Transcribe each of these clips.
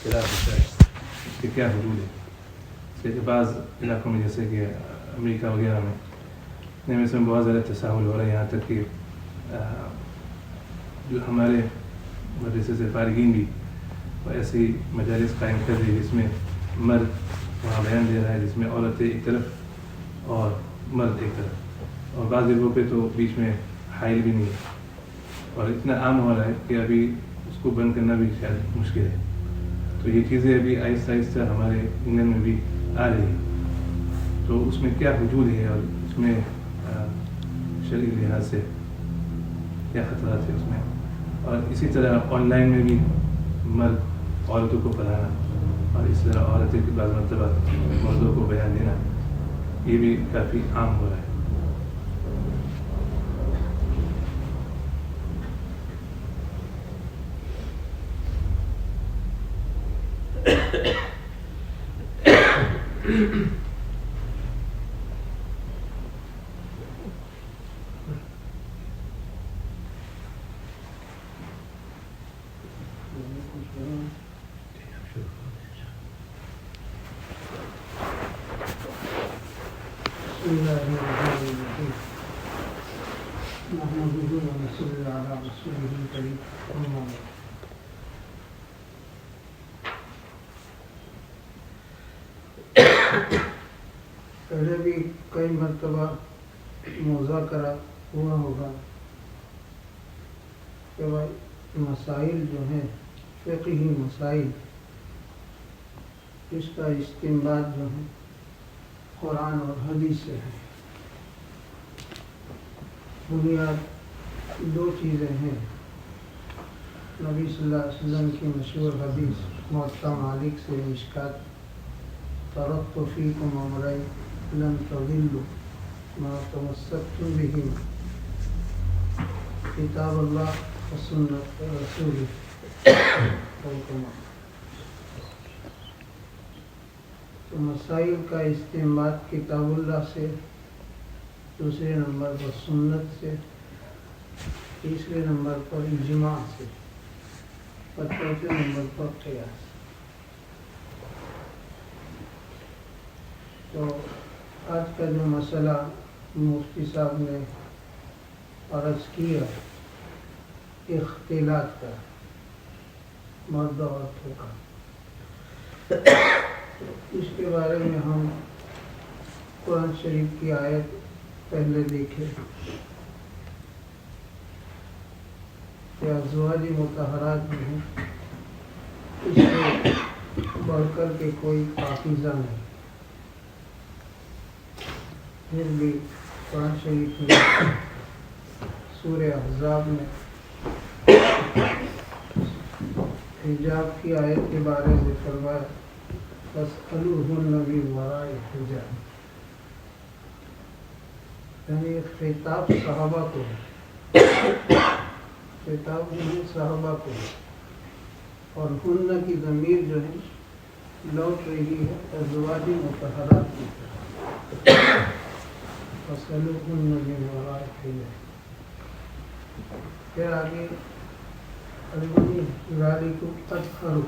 اختلاف ہوتا ہے اس کے کیا حدود ہے. جیسے بعض علاقوں میں جیسے کہ امریکہ وغیرہ میں اس میں بہت زیادہ تساہل ہو رہا ہے، یہاں تک کہ جو ہمارے مدرسے سے فارغین بھی ایسی مجالس قائم کر رہی ہے جس میں مرد وہاں بیان دے رہا ہے، جس میں عورتیں ایک طرف اور مرد ایک طرف، اور بعض جگہوں پہ تو بیچ میں حائل بھی نہیں ہے، اور اتنا عام ہو رہا ہے کہ ابھی اس کو بند کرنا بھی شاید مشکل ہے. تو یہ چیزیں ابھی آہستہ آہستہ ہمارے انگلینڈ میں بھی آ رہی ہیں. تو اس میں کیا حدود ہے اور اس میں شرعی لحاظ سے کیا خطرات ہے اس میں، اور اسی طرح آن لائن میں بھی مرد عورتوں کو پڑھانا اور اس طرح عورتیں کی بعض مرتبہ مردوں کو بیان دینا، یہ بھی کافی عام ہو رہا ہے. پہلے بھی کئی مرتبہ مذاکرہ ہوا ہوگا کہ بھائی مسائل جو ہیں فقہی مسائل، اس کا استنباط جو ہے قرآن اور حدیث سے ہے. بنیاد دو چیزیں ہیں. نبی صلی اللہ علیہ وسلم کی مشہور حدیث موطا مالک سے مشکات، ترکت فیکم امرین لن تضلوا ما تمسکتم بہما کتاب اللہ و سنت رسولہ. تو مسائل کا استنباط کتاب اللہ سے، دوسرے نمبر پر سنت سے، تیسرے نمبر پر اجماع سے، اور چوتھے نمبر پر قیاس. تو آج کا جو مسئلہ مفتی صاحب نے عرض کیا اختلاط کا، مرد و عورتوں کا، اس کے بارے میں ہم قرآن شریف کی آیت پہلے دیکھیں کہ ازواج مطہرات جو ہیں اس سے بڑھ کر کے کوئی پاکیزہ نہیں. پھر بھی قرآن شریف میں سورہ احزاب میں حجاب کی آیت کے بارے میں فرمایا فَاسْأَلُوهُنَّ مِنْ وَرَاءِ حِجَابٍ، یعنی خطاب صحابہ کو ہے، خطاب نہیں صحابہ کو ہے، اور ہن کی ضمیر جو ہے لوٹ رہی ہے ازواج مطہرات کی طرف. فَاسْأَلُوهُنَّ مِنْ وَرَاءِ حِجَابٍ. پھر آگے ذَلِكُمْ أَطْهَرُ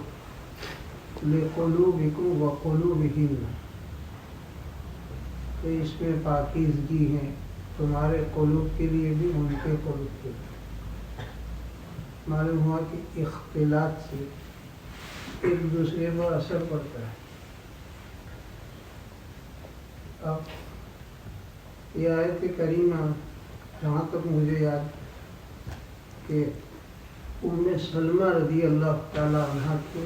لِقُلُوبِكُمْ وَقُلُوبِهِنَّ، تو اس میں پاکیزگی ہے تمہارے قلوب کے لیے بھی ان کے قلوب کے لیے. معلوم ہوا کہ اختلاط سے ایک دوسرے پر اثر پڑتا ہے. اب یہ آیت کریمہ جہاں تک مجھے یاد کہ ام سلمہ رضی اللہ تعالی عنہ کے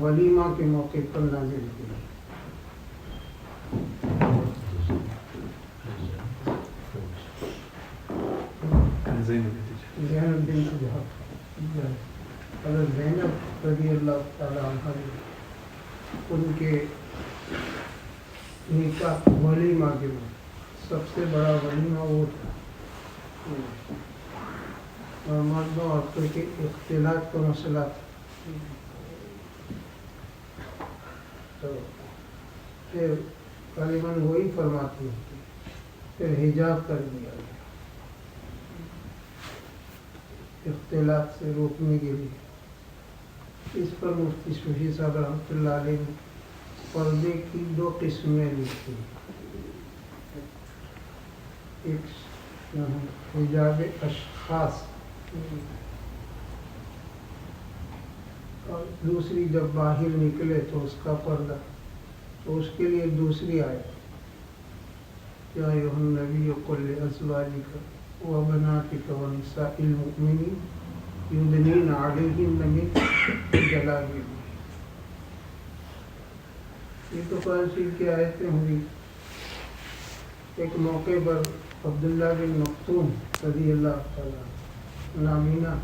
ولیمہ کے موقع پر نازل ہوئی. زینب بنت جحش، حضرت زینب رضی اللہ تعالی عنہ ان کے نکاح ولیمہ کے بعد سب سے بڑا ولیمہ وہ تھا، اور مرد و عورتوں کے اختلاط کا مسئلہ تھا. تو پھر غالباً وہی فرماتی ہوتی، پھر حجاب کر دیا گیا اختلاط سے روکنے کے لیے. اس پر مفتی شفیع صاحب رحمۃ اللہ علیہ نے پردے کی 2 قسمیں لکھی. ایک حجاب اشخاص اور دوسری جب باہر نکلے تو اس کا پردہ. تو اس کے لیے دوسری آیت یا ایھا النبی قل لازواجک وبناتک ونساء المؤمنین یدنین علیہن من جلابیبہن. یہ تو قرآن شریف کی آیتیں ہوئی. ایک موقع پر عبداللہ بن مختوم رضی اللہ تعالیٰ نامینہ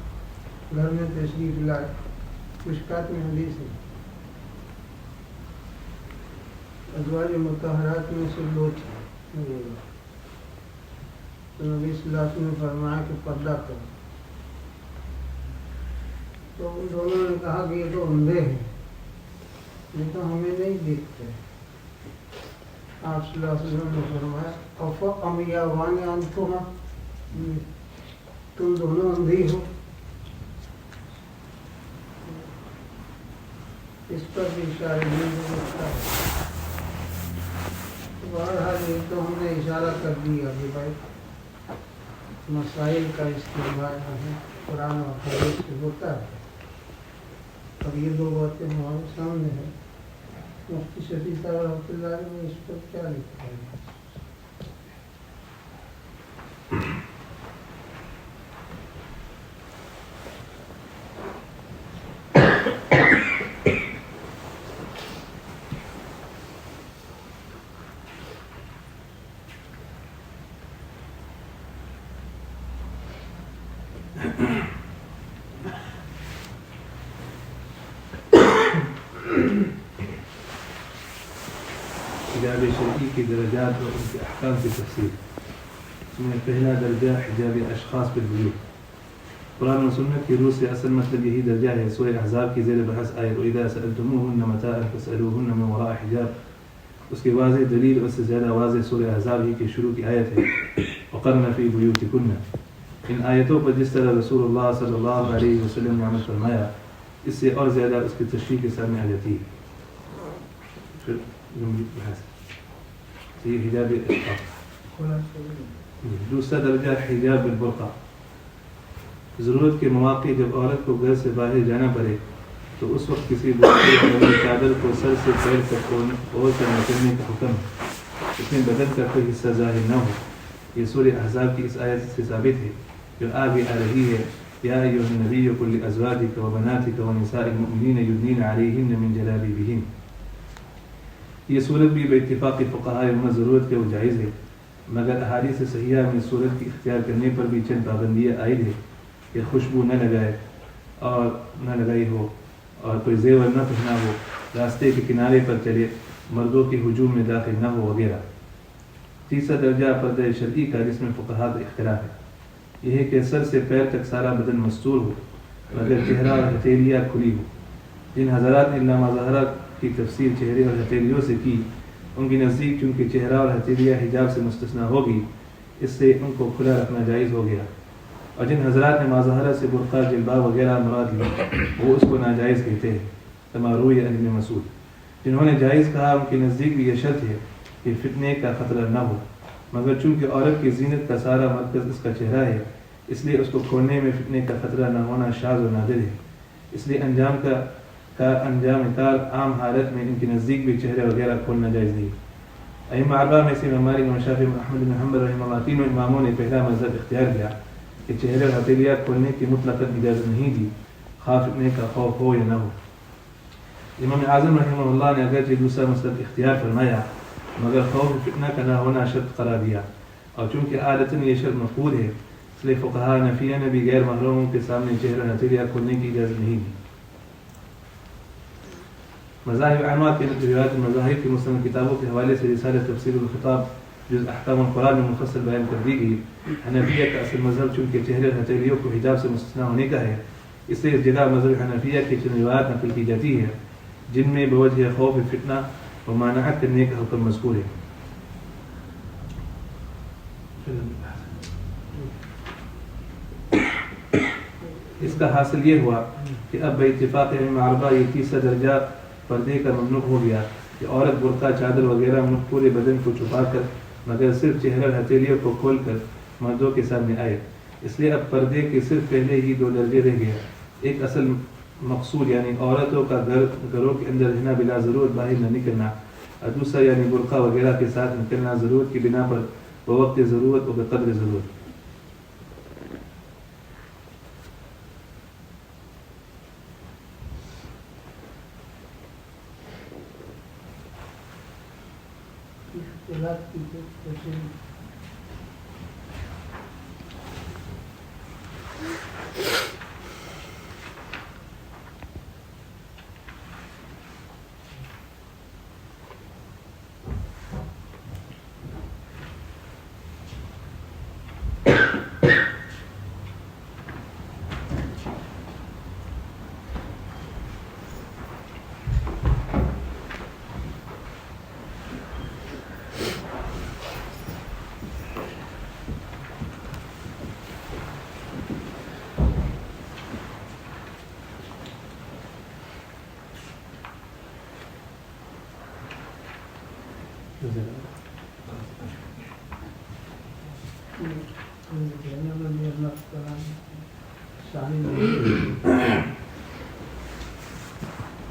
گھر میں تشریف لائے. مشکات میں حدیث ہے ازواج مطہرات میں سے 2 تھے. تو نبی صلی اللہ علیہ وسلم نے فرمایا کہ پردہ کرو. تو ان دونوں نے کہا کہ یہ تو اندھے ہیں, یہ تو ہمیں نہیں دیکھتے. آپ صلی اللہ علیہ وسلم نے فرمایا اَفَأَمْيَاوَانِ أَنْتُمَا, تم دونوں اندھی ہو. اس پر بھی اشارہ نہیں ہوتا ہے. بہرحال یہ تو ہم نے اشارہ کر دیا کہ بھائی مسائل کا استعمال ہے قرآن اور حدیث سے ہوتا ہے. اب یہ 2 باتیں ہمارے سامنے ہیں. مفتی شفیع صاحب رحمۃ اللہ علیہ نے اس پر کیا لکھا ہے؟ حجاب شرعی کی درجات اور ان کے احکام کی تفصیل. اس میں پہلا درجہ حجاب اشخاص بالبیوت. قرآن و سنت کی روح سے اصل مطلب یہی درجہ ہے. سورہ احزاب کی زیر بحث آیت وَإِذَا سَأَلْتُمُوهُنَّ مَتَاعًا فَاسْأَلُوهُنَّ مِنْ وَرَاءِ حِجَابٍ. اس کی واضح دلیل اس سے زیادہ واضح سورہ احزاب ہی کی شروع کی آیت ہے وَقَرْنَ فِي بُيُوتِكُنَّ. ان آیتوں پر جس طرح رسول اللہ صلی اللہ علیہ وسلم نے عمل فرمایا اس سے اور زیادہ اس کی تشریح کے سامنے آ جاتی ہے. پھر یہ حجاب اشخاص. دوسرا درجہ حجاب بالبرقع. ضرورت کے مواقع جب عورت کو گھر سے باہر جانا پڑے تو اس وقت کسی دوسرے چادر کو سر سے پیر تک اور سے نکلنے کا حکم, اس میں بدن کا کوئی حصہ ظاہر نہ ہو. یہ سورہ احزاب کی اس آیت سے ثابت ہے جو آگے آ رہی ہے یا ایھا النبی قل لازواجک وبناتک ونساء المؤمنین یدنین علیہن من جلابیبہن. یہ صورت بھی باتفاق فقہاء امت ضرورت کے وہ جائز ہے, مگر احادیث صحیحہ میں صورت کی اختیار کرنے پر بھی چند پابندیاں عائد ہے کہ خوشبو نہ لگائے اور نہ لگائی ہو اور کوئی زیور نہ پہنا ہو, راستے کے کنارے پر چلے, مردوں کے ہجوم میں داخل نہ ہو وغیرہ. تیسرا درجہ پردہ شرعی کا جس میں فقہاء کا اختلاف ہے یہ ہے کہ سر سے پیر تک سارا بدن مستور ہو مگر چہرہ اور ہتھیلیاں کھلی ہو. جن حضرات نے لامہ ظاہرہ کی تفسیر چہرے اور ہتھیلیوں سے کی ان کی نزدیک چونکہ چہرہ اور ہتھیلیاں حجاب سے مستثنیٰ ہوگی اس سے ان کو کھلا رکھنا جائز ہو گیا. اور جن حضرات نے مظاہرہ سے برقع جلباب وغیرہ مراد لی وہ اس کو ناجائز کہتے ہیں کما روی عن ابن مسعود. جنہوں نے جائز کہا ان کی نزدیک بھی یہ شرط ہے کہ فتنے کا خطرہ نہ ہو, مگر چونکہ عورت کی زینت کا سارا مرکز اس کا چہرہ ہے اس لیے اس کو کھولنے میں فتنے کا خطرہ نہ ہونا شاذ و نادر ہے. اس لیے انجام کار عام حالت میں ان کی نزدیک بھی چہرے وغیرہ کھولنا جائز نہیں. ائمہ اربعہ میں سے امام مالک امام شافعی احمد بن حنبل رحمہ اللہ تینوں اماموں نے پہلا مذہب اختیار کیا کہ چہرے اور ہتھیلیاں کھولنے کی مطلقاً اجازت نہیں دی خواہ فتنے کا خوف ہو یا نہ ہو. امام اعظم رحمہ اللہ نے اگرچہ دوسرا مذہب اختیار فرمایا مگر خوف فتنہ کا نہ ہونا شرط قرار دیا, اور چونکہ عادتاً یہ شرط مفقود ہے اس لیے فقہاء حنفیہ نے بھی غیر محرموں کے سامنے چہرے اور ہتھیلیاں کھولنے کی اجازت نہیں دی. مذاہب عامہ کے روایات مذاہب کی مستند کتابوں کے حوالے سے رسالہ تفسیر الخطاب جز احکام القرآن میں مفصل بیان کر دی گئی. حنفیہ کا اصل مذہب چونکہ چہرے اور ہتھیلیوں کو حجاب سے مستثنیٰ ہونے کا ہے اس لیے اس جگہ مذہب حنفیہ کی چند روایات نقل کی جاتی ہے جن میں بوجہ خوف فتنہ و مانعت کرنے کا حکم مذکور ہے. اس کا حاصل یہ ہوا کہ اب باتفاق ائمہ اربعہ یہ تیسرا درجہ پردے کا ممنوع ہو گیا کہ عورت برقع چادر وغیرہ پورے بدن کو چھپا کر مگر صرف چہرہ ہتھیلیوں کو کھول کر مردوں کے سامنے آئے. اس لیے اب پردے کے صرف پہلے ہی 2 درجے رہ گئے. ایک اصل مقصود یعنی عورتوں کا گھروں کے اندر رہنا بلا ضرورت باہر نہ نکلنا، اور دوسرا یعنی برقع وغیرہ کے ساتھ نکلنا ضرورت کی بنا پر بوقت ضرورت و بقدر ضرورت. اختلاف کی کوشش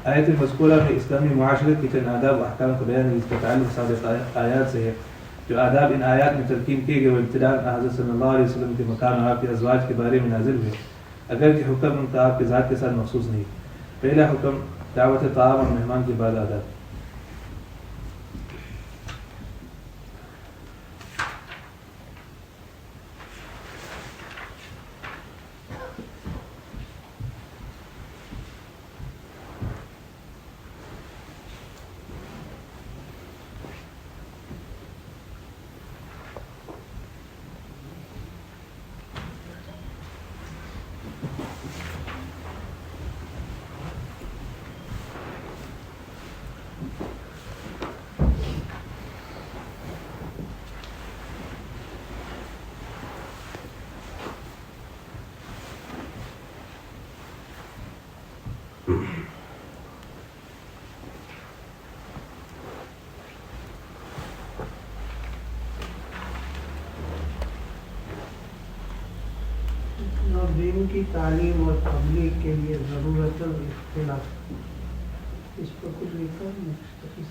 آیت مذکورہ میں اسلامی معاشرت کی چند آداب و احکام کا بیان ہے جس کا تعلق سابق آیات سے ہے. جو آداب ان آیات میں ترکیب کیے گئے وہ ابتداء حضرت صلی اللہ علیہ وسلم کے مقام اور آپ کے ازواج کے بارے میں نازل ہوئے، اگرچہ حکم ان کا آپ کے ذات کے ساتھ مخصوص نہیں. پہلا حکم دعوت طعام اور مہمان کے بعد آداب. دین کی تعلیم اور تبلیغ کے لیے ضرورت اختلاف، اس پر کچھ لکھا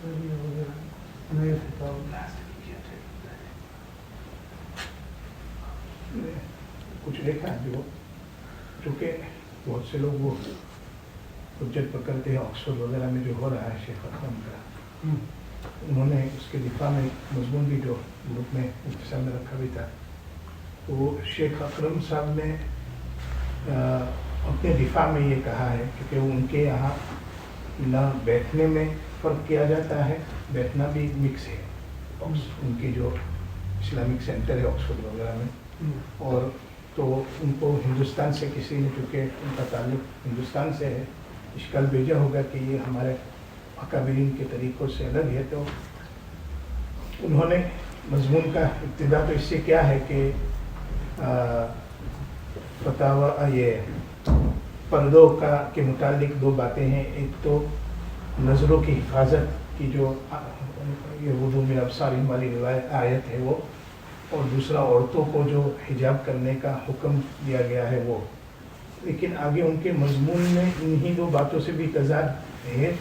وغیرہ نئے خطاب کچھ لکھا ہے جو چونکہ بہت سے لوگ وہ حجت پکڑتے ہیں آکسفورڈ وغیرہ میں جو ہو رہا ہے شیخ اکرم کا، انہوں نے اس کے دفاع میں مضمون بھی جو گروپ میں اختصار میں رکھا بھی تھا. تو وہ شیخ اکرم صاحب نے اپنے دفاع میں یہ کہا ہے کہ ان کے یہاں نہ بیٹھنے میں فرق کیا جاتا ہے، بیٹھنا بھی مکس ہے ان کی جو اسلامک سینٹر ہے آکسفورڈ وغیرہ میں. اور تو ان کو ہندوستان سے کسی نے، چونکہ ان کا تعلق ہندوستان سے ہے، اشکال بھیجا ہوگا کہ یہ ہمارے اکابرین کے طریقوں سے الگ ہے. تو انہوں نے مضمون کا ابتدا تو اس سے کیا ہے کہ فتاویٰ یہ پردوں کے متعلق 2 باتیں ہیں. ایک تو نظروں کی حفاظت کی جو یہ وضو من ابصار والی روایت آیت ہے وہ، اور دوسرا عورتوں کو جو حجاب کرنے کا حکم دیا گیا ہے وہ. لیکن آگے ان کے مضمون میں انہی 2 باتوں سے بھی تضاد ہے.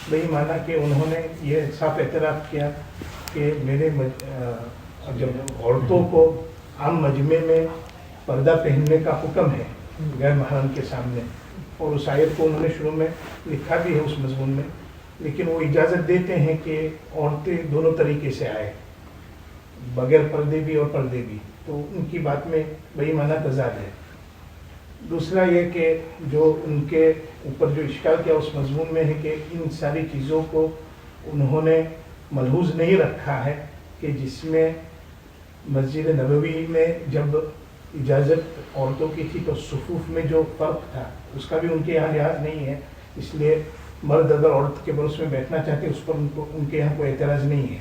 بھئی مانا کہ انہوں نے یہ صاف اعتراف کیا کہ میرے جب عورتوں کو عام مجمع میں پردہ پہننے کا حکم ہے غیر محرم کے سامنے، اور اس آیت کو انہوں نے شروع میں لکھا بھی ہے اس مضمون میں، لیکن وہ اجازت دیتے ہیں کہ عورتیں دونوں طریقے سے آئے، بغیر پردے بھی اور پردے بھی. تو ان کی بات میں بھئی مانا تضاد ہے. دوسرا یہ کہ جو ان کے اوپر جو اشکال کیا اس مضمون میں ہے کہ ان ساری چیزوں کو انہوں نے ملحوظ نہیں رکھا ہے کہ جس میں مسجد نبوی میں جب اجازت عورتوں کی تھی تو صفوف میں جو فرق تھا اس کا بھی ان کے یہاں لحاظ نہیں ہے. اس لیے مرد اگر عورت کے برس میں بیٹھنا چاہتے اس پر ان کے یہاں کوئی اعتراض نہیں ہے.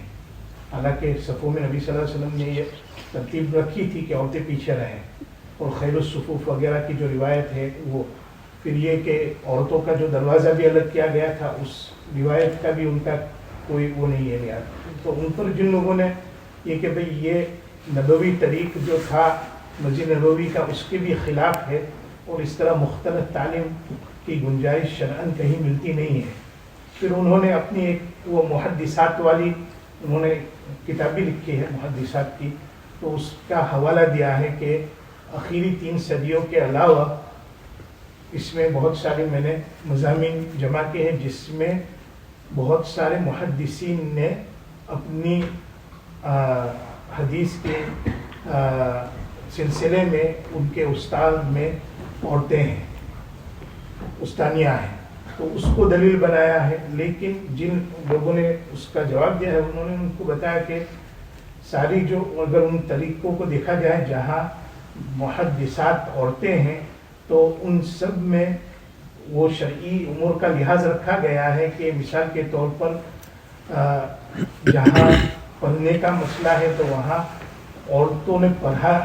حالانکہ صفوں میں نبی صلی اللہ علیہ وسلم نے یہ ترتیب رکھی تھی کہ عورتیں پیچھے رہیں. اور خیر الصفوف وغیرہ کی جو روایت ہے وہ. پھر یہ کہ عورتوں کا جو دروازہ بھی الگ کیا گیا تھا اس روایت کا بھی ان کا کوئی وہ نہیں ہے یار. تو ان پر جن لوگوں نے یہ کہ بھئی یہ نبوی طریق جو تھا مسجد نبوی کا اس کے بھی خلاف ہے اور اس طرح مختلف تعلیم کی گنجائش شرعاً کہیں ملتی نہیں ہے. پھر انہوں نے اپنی ایک وہ محدثات والی انہوں نے کتابیں لکھی ہے محدثات کی, تو اس کا حوالہ دیا ہے کہ آخری 3 صدیوں کے علاوہ اس میں بہت سارے میں نے مضامین جمع کیے ہیں جس میں بہت سارے محدثین نے اپنی حدیث کے سلسلے میں ان کے استاد میں عورتیں ہیں, استانیہ ہیں, تو اس کو دلیل بنایا ہے. لیکن جن لوگوں نے اس کا جواب دیا ہے انہوں نے ان کو بتایا کہ ساری جو اگر ان طریقوں کو دیکھا جائے جہاں محدثات عورتیں ہیں تو ان سب میں وہ شرعی امور کا لحاظ رکھا گیا ہے کہ مثال کے طور پر جہاں پڑھنے کا مسئلہ ہے تو وہاں عورتوں نے پڑھا,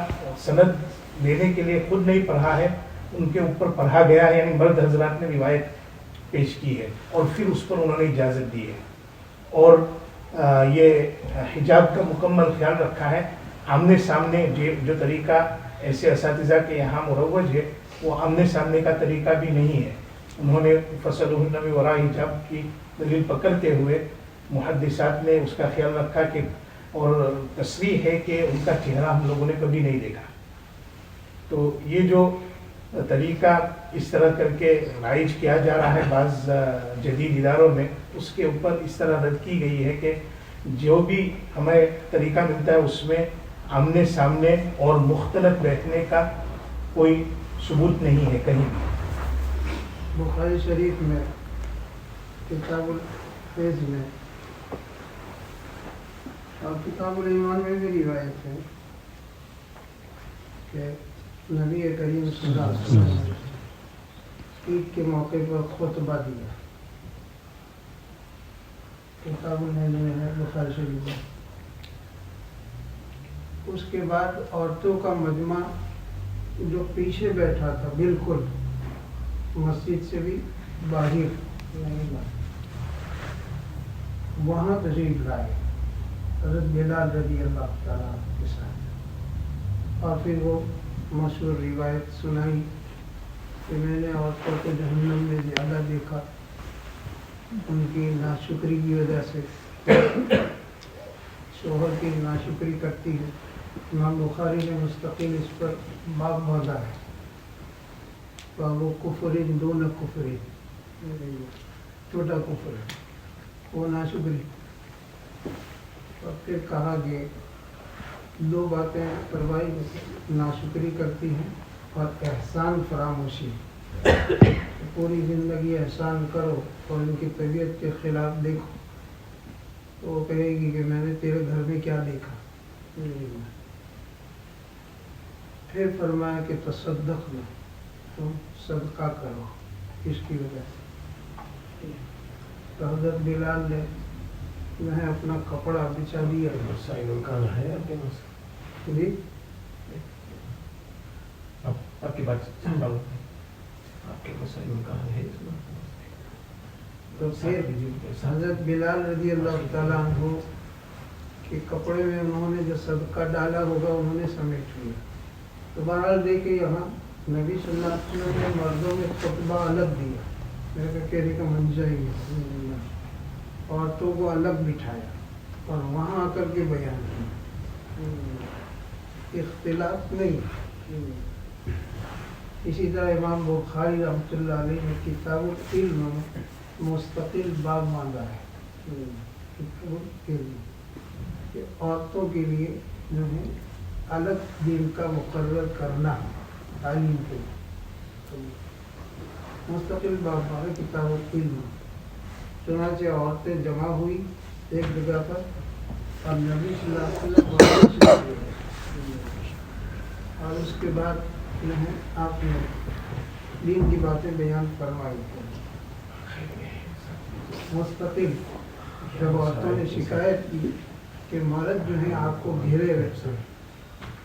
سند لینے کے لیے خود نہیں پڑھا ہے, ان کے اوپر پڑھا گیا ہے, یعنی مرد حضرات نے روایت پیش کی ہے اور پھر اس پر انہوں نے اجازت دی ہے. اور یہ حجاب کا مکمل خیال رکھا ہے. آمنے سامنے جو طریقہ ایسے اساتذہ کے یہاں مروج ہے وہ آمنے سامنے کا طریقہ بھی نہیں ہے. انہوں نے فصلہن من وراء حجاب کی دلیل پکڑتے ہوئے محدثات نے اس کا خیال رکھا کہ اور تصریح ہے کہ ان کا چہرہ ہم لوگوں نے کبھی نہیں دیکھا. تو یہ جو طریقہ اس طرح کر کے رائج کیا جا رہا ہے بعض جدید اداروں میں, اس کے اوپر اس طرح رد کی گئی ہے کہ جو بھی ہمیں طریقہ ملتا ہے اس میں آمنے سامنے اور مختلف بیٹھنے کا کوئی ثبوت نہیں ہے کہیں بھی. بخاری شریف میں کتاب الفیض میں اور کتاب الایمان میں بھی روایت ہے کہ نبی کریم صلی اللہ علیہ وسلم نے عید کے موقع پر خطبہ دیا. کتاب الفیض میں ہے بخاری شریف میں. اس کے بعد عورتوں کا مجمع جو پیچھے بیٹھا تھا بالکل مسجد سے بھی باہر وہاں تشریف لائے حضرت بلال رضی اللہ تعالیٰ کے ساتھ, اور پھر وہ مشہور روایت سنائی کہ میں نے عورتوں کو جہنم میں زیادہ دیکھا ان کی ناشکری کی وجہ سے, شوہر کی ناشکری کرتی ہے. امام بخاری نے مستقل اس پر باب باندھا ہے, وہ کفر دون کفر, چھوٹا کفر ہے وہ ناشکری. اور پھر کہا کہ 2 باتیں فرمائی, ناشکری کرتی ہیں اور احسان فراموشی. پوری زندگی احسان کرو اور ان کی طبیعت کے خلاف دیکھو تو وہ کہے گی کہ میں نے تیرے گھر میں کیا دیکھا. پھر فرمایا کہ تصدق میں تم صدقہ کرو اس کی وجہ سے. تو حضرت بلال نے میں اپنا کپڑا بچھا دیا. ہے جی آپ کی بات آپ کے مسائل میں کہاں ہے. تو پھر حضرت بلال رضی اللہ تعالیٰ عنہ کے کپڑے میں انہوں نے جو صدقہ ڈالا ہوگا انہوں نے سمیٹ لیا. تو بہرحال دیکھے یہاں نبی صلی اللہ علیہ وسلم نے مردوں میں خطبہ الگ دیا, میرے کہنے کا منشا ہی ہے, عورتوں کو الگ بٹھایا اور وہاں آ کر کے بیان کیا. اختلاف نہیں. اسی طرح امام بخاری رحمۃ اللہ علیہ نے کتاب العلم میں مستقل باب مانگا ہے کتاب العلم کہ عورتوں کے لیے جو ہے الگ دین کا مقرر کرنا تعلیم کے لیے مستقل باب مانگا کتاب العلم. چنانچہ عورتیں جمع ہوئی ایک جگہ پر اور نبی صلی اللہ علیہ وسلم اور اس کے بعد جو ہے آپ نے دین کی باتیں بیان فرمائی. مستقل جب عورتوں نے شکایت کی کہ مرد جو ہیں آپ کو گھیرے رہتے ہیں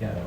11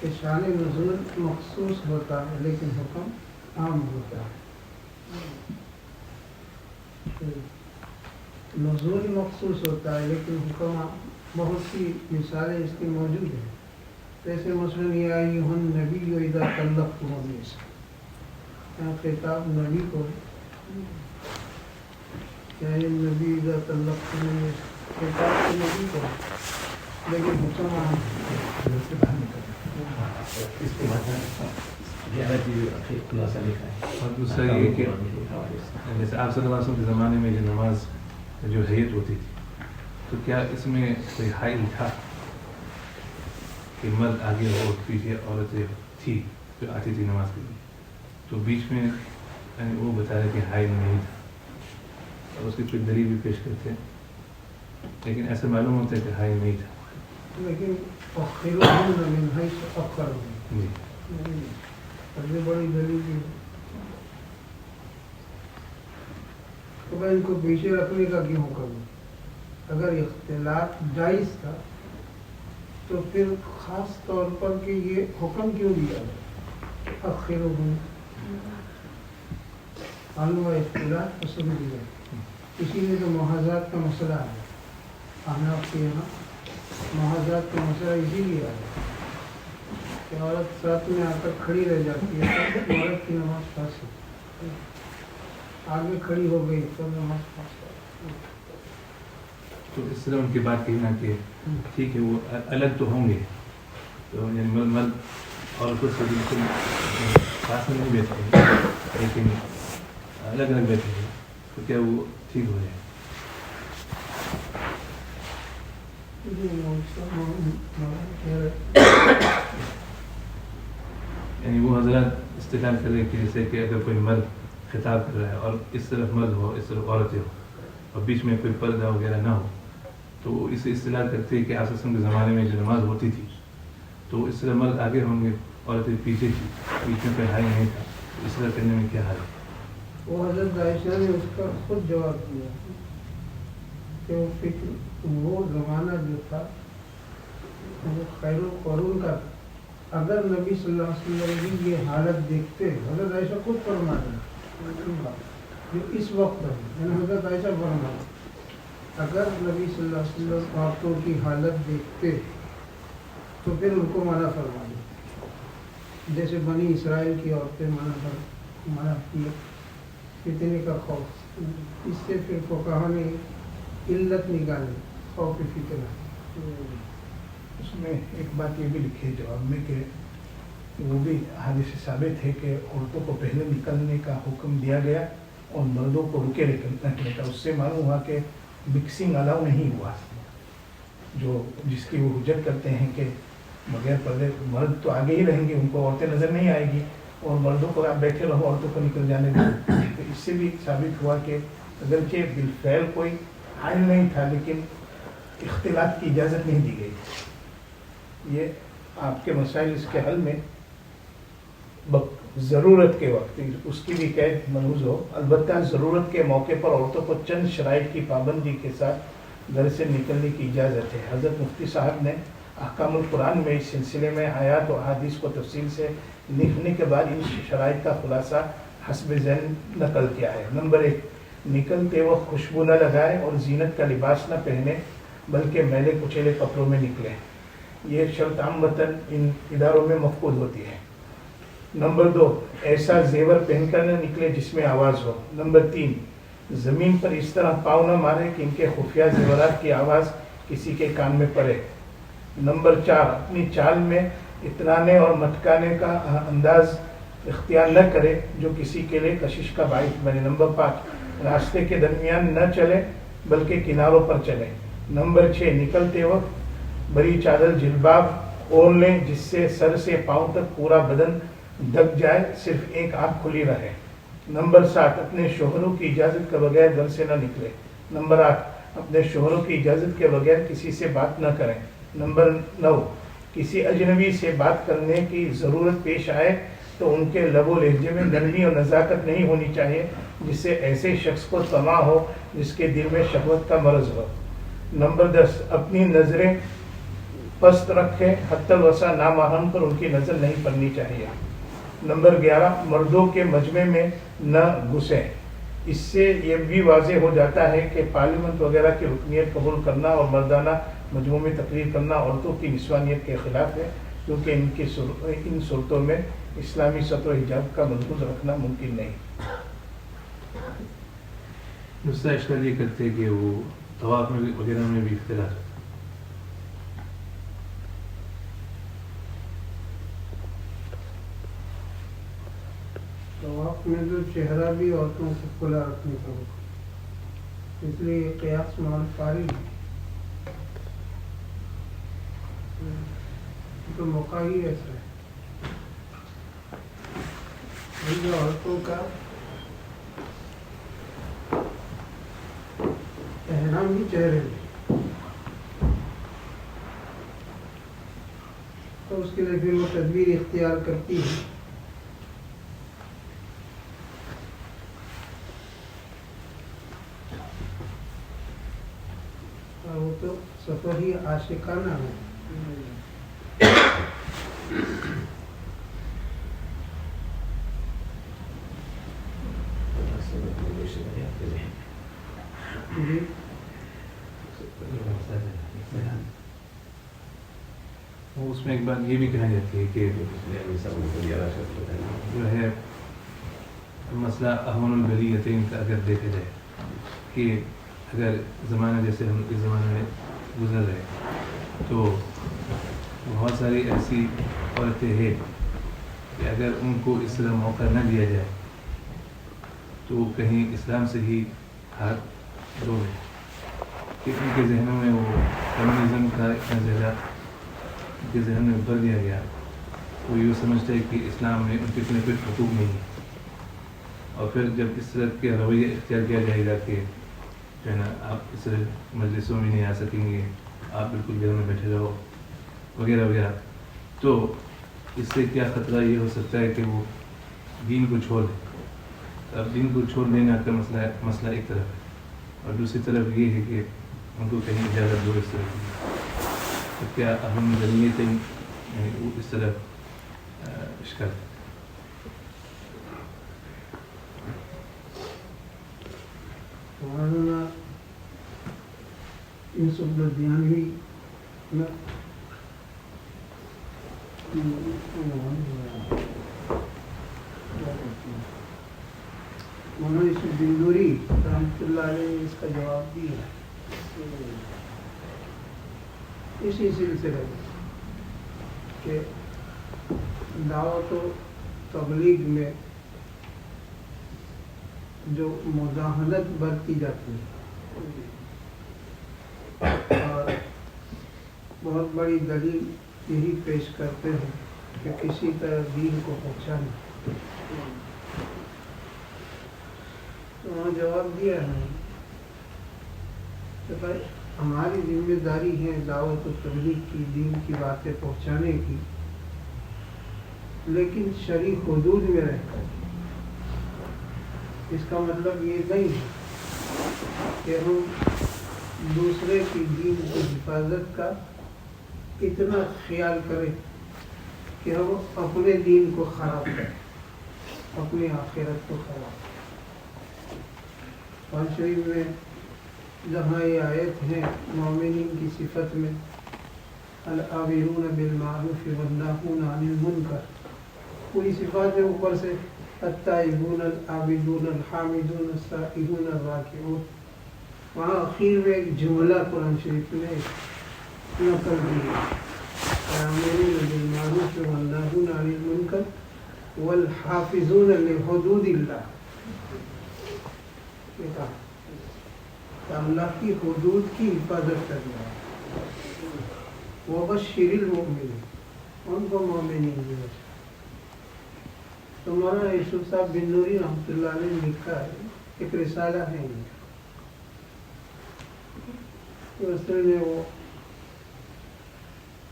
کہ شان نزول مخصوص ہوتا ہے لیکن حکم عام ہوتا ہے. نزول مخصوص ہوتا ہے لیکن حکم عام. بہت سی مثالیں اس کی موجود ہیں. جیسے مثلاً یا ایھا النبی اذا طلقتم النساء، یہاں خطاب نبی کو یا ایھا النبی اذا طلقتم النساء، خطاب تو نبی کو لیکن حکم عام. اس کے بعد 11 چیزیں خلاصہ لکھا ہے. اور دوسرا یہ کہ جیسے آپ صلی اللہ علیہ وسلم کے زمانے میں جو نماز جو حیت ہوتی تھی، تو کیا اس میں کوئی حائل تھا کہ مرد آگے ہو اور پیچھے عورتیں تھی جو آتی تھی نماز کے لیے؟ تو بیچ میں یعنی وہ بتا رہے کہ حائل نہیں تھا، اور اس کی پھر دلیل بھی پیش کرتے ہیں، لیکن ایسا معلوم ہوتا ہے کہ حائل نہیں تھا. لیکن اخروہن من حیث اخرہن، جی سب سے بڑی دلیل یہ ہے. تو میں ان کو پیچھے رکھنے کا کیوں کروں؟ اگر اختلاط جائز تھا تو پھر خاص طور پر کہ یہ حکم کیوں دیا ہے اخروہن؟ معلوم ہے اختلاط پسند دیا، اسی لیے تو محاذات کا مسئلہ ہے. احناف کے یہاں محاذات کا مسئلہ اسی لیے ہے کہ عورت ساتھ میں آ کر کھڑی رہ جاتی ہے تو عورت کی نماز فاسد، آگے کھڑی ہو گئی تو نماز فاسد. تو اس طرح ان کی بات کہنا کہ ٹھیک ہے وہ الگ تو ہوں گے، تو یعنی مرد عورتوں سے بالکل پاس میں نہیں بیٹھے ہیں لیکن الگ الگ بیٹھے ہیں، تو کیا وہ ٹھیک ہو جائے؟ یعنی وہ حضرات استدلال کر رہے کہ جیسے کہ اگر کوئی مرد خطاب کر رہا ہے اور اس طرف مرد ہو اس طرف عورتیں ہو اور بیچ میں کوئی پردہ وغیرہ نہ ہو، تو وہ اسے استدلال کرتے ہیں کہ آپ کے زمانے میں جو نماز ہوتی تھی تو اس طرح مرد آگے ہوں گے عورتیں پیچھے تھی، بیچ میں کوئی حائل نہیں تھا، اس طرح کرنے میں کیا حال ہے؟ وہ حضرت عائشہ نے اس کا خود جواب دیا کہ وہ فکر وہ زمانہ جو تھا وہ خیر القرون کا تھا. اگر نبی صلی اللہ علیہ وسلم کی یہ حالت دیکھتے، حضرت عائشہ خود فرما رہے جو اس وقت ہے، یعنی حضرت عائشہ فرما رہے اگر نبی صلی اللہ علیہ وسلم عورتوں کی حالت دیکھتے تو پھر ان کو منع فرما دے، جیسے بنی اسرائیل کی عورتیں منع کیے فتنے کا خوف. اس سے پھر فقہا نے علت نکالی خوف فتنہ. اس میں ایک بات یہ بھی لکھی ہے جواب میں کہ وہ بھی حدیث سے ثابت ہے کہ عورتوں کو پہلے نکلنے کا حکم دیا گیا اور مردوں کو رکے رکھنے کا. اس سے معلوم ہوا کہ مکسنگ الاؤ نہیں ہوا، جو جس کی وہ حجت کرتے ہیں کہ بغیر پردے مرد تو آگے ہی رہیں گے، ان کو عورتیں نظر نہیں آئے گی، اور مردوں کو آپ بیٹھے رہو عورتوں کو نکل جانے دیں. تو اس سے بھی ثابت ہوا کہ اگرچہ بالفعل کوئی حائل نہیں تھا لیکن اختلاط کی اجازت نہیں دی گئی. یہ آپ کے مسائل اس کے حل میں ضرورت کے وقت اس کی بھی قید ملحوظ ہو. البتہ ضرورت کے موقع پر عورتوں کو چند شرائط کی پابندی کے ساتھ گھر سے نکلنے کی اجازت ہے. حضرت مفتی صاحب نے احکام القرآن میں اس سلسلے میں آیات و احادیث کو تفصیل سے لکھنے کے بعد ان شرائط کا خلاصہ حسب ذہن نقل کیا ہے. نمبر 1، نکلتے وقت خوشبو نہ لگائے اور زینت کا لباس نہ پہنے بلکہ میلے کچیلے کپڑوں میں نکلے. یہ شرط عامةً ان اداروں میں مفقود ہوتی ہے. نمبر 2، ایسا زیور پہن کر نہ نکلے جس میں آواز ہو. نمبر 3، زمین پر اس طرح پاؤں نہ مارے کہ ان کے خفیہ زیورات کی آواز کسی کے کان میں پڑے. نمبر 4، اپنی چال میں اترانے اور مٹکانے کا انداز اختیار نہ کرے جو کسی کے لیے کشش کا باعث بنے. نمبر 5، راستے کے درمیان نہ چلے بلکہ کناروں پر چلے. نمبر 6، نکلتے وقت بڑی چادر جلباب اوڑھ لیں جس سے سر سے پاؤں تک پورا بدن ڈھک جائے، صرف ایک آنکھ کھلی رہے. نمبر 7، اپنے شوہروں کی اجازت کے بغیر گھر سے نہ نکلے. نمبر 8، اپنے شوہروں کی اجازت کے بغیر کسی سے بات نہ کریں. نمبر 9، کسی اجنبی سے بات کرنے کی ضرورت پیش آئے تو ان کے لب و لہجے میں نرمی اور نزاکت نہیں ہونی چاہیے جس سے ایسے شخص کو طمع ہو جس کے دل میں شہوت کا مرض ہو. نمبر 10، اپنی نظریں پست رکھیں، حتی الوسع نامحرم پر ان کی نظر نہیں پڑنی چاہیے۔ نمبر 11، مردوں کے مجمع میں نہ گھسیں۔ اس سے یہ بھی واضح ہو جاتا ہے کہ پارلیمنٹ وغیرہ کی رکنیت قبول کرنا اور مردانہ مجموعوں میں تقریر کرنا عورتوں کی نسوانیت کے خلاف ہے، کیونکہ ان صورتوں میں اسلامی ستر و حجاب کا ملحوظ رکھنا ممکن نہیں۔ دوسرا اشکال یہ کرتے ہیں کہ وہ طواف میں وغیرہ میں بھی اختلاف ہے۔ طواف میں تو چہرہ بھی عورتوں کو کھلا رکھنے کا حکم، اس لیے یہ قیاس مال فارغ ہے، تو موقع ہی ایسا ہے۔ جو عورتوں کا احرام بھی چہرے میں، تو اس کے لیے پھر وہ تدبیر اختیار کرتی ہے۔ وہ تو سفر ہی عاشقانہ ہے۔ جی وہ اس میں ایک بات یہ بھی کہا جاتی ہے کہ جو ہے مسئلہ اہون البلیتین کا اگر دیکھا جائے کہ اگر زمانہ جیسے ہم اس زمانے میں گزر رہے تو بہت ساری ایسی عورتیں ہیں کہ اگر ان کو اس طرح موقع نہ دیا جائے تو کہیں اسلام سے ہی ہاتھ دھو گئے، کہ ان کے ذہنوں میں وہ کمیونزم کا اتنا زیادہ ان کے ذہن میں بھر دیا گیا، وہ یہ سمجھتا ہے کہ اسلام میں ان کے اتنے کوئی حقوق نہیں ہے۔ اور پھر جب اس طرح کے رویہ اختیار کیا جائے گا کہ جو ہے نا آپ اس طرح مجلسوں میں نہیں آ سکیں گے، آپ بالکل گھر میں بیٹھے رہو وغیرہ وغیرہ، تو اس سے کیا خطرہ یہ ہو سکتا ہے کہ وہ دین کو چھوڑ دیں۔ اب دین کو چھوڑ دینا کا مسئلہ ایک طرف ہے، اور دوسری طرف یہ ہے کہ ان کو کہیں اجازت دو اس طرح کی، تو کیا اہم ضروریت وہ اس طرح اشکال ہے۔ مولانا یوسف لدھیانوی مولانا یوسف بندوری رحمۃ اللہ علیہ نے اس کا جواب دیا اسی سلسلے میں کہ دعوت و تبلیغ میں جو مداہنت برتی جاتی ہے، اور بہت بڑی دلیل یہی پیش کرتے ہیں کہ کسی طرح دین کو پہنچانا، تو وہاں جواب دیا ہے کہ بھائی ہماری ذمہ داری ہے دعوت و تبلیغ کی، دین کی باتیں پہنچانے کی، لیکن شرعی حدود میں رہ کر۔ اس کا مطلب یہ نہیں ہے کہ ہم دوسرے کی دین کی حفاظت کا اتنا خیال کریں کہ ہم اپنے دین کو خراب کریں، اپنی آخرت کو خراب کریں۔ قرآن شریف میں جہاں یہ آیت ہے مومنین کی صفت میں، الآمرون بالمعروف والناہون عن المنکر، پوری صفات ہے اوپر سے التائبون العابدون الحامدون السائحون الراکعون، وہاں اخیر میں ایک جملہ قرآن شریف نے نقل دی ہے، الآمرون بالمعروف والناہون عن المنکر والحافظون لحدود اللہ، یہ کہا کہ اللہ کی حدود کی حفاظت کرنا ہے۔ وبشر المؤمنین، ان کو مومنین بھی بشر۔ تو مولانا یوسف صاحب بندوری رحمۃ اللہ علیہ نے لکھا ہے، ایک رسالہ ہے ان کا، تو اس نے وہ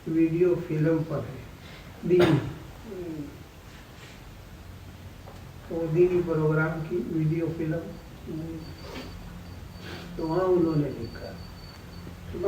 ویڈیو فلم پر ہے دینی، تو وہ دینی پروگرام کی ویڈیو فلم، تو وہاں انہوں نے لکھا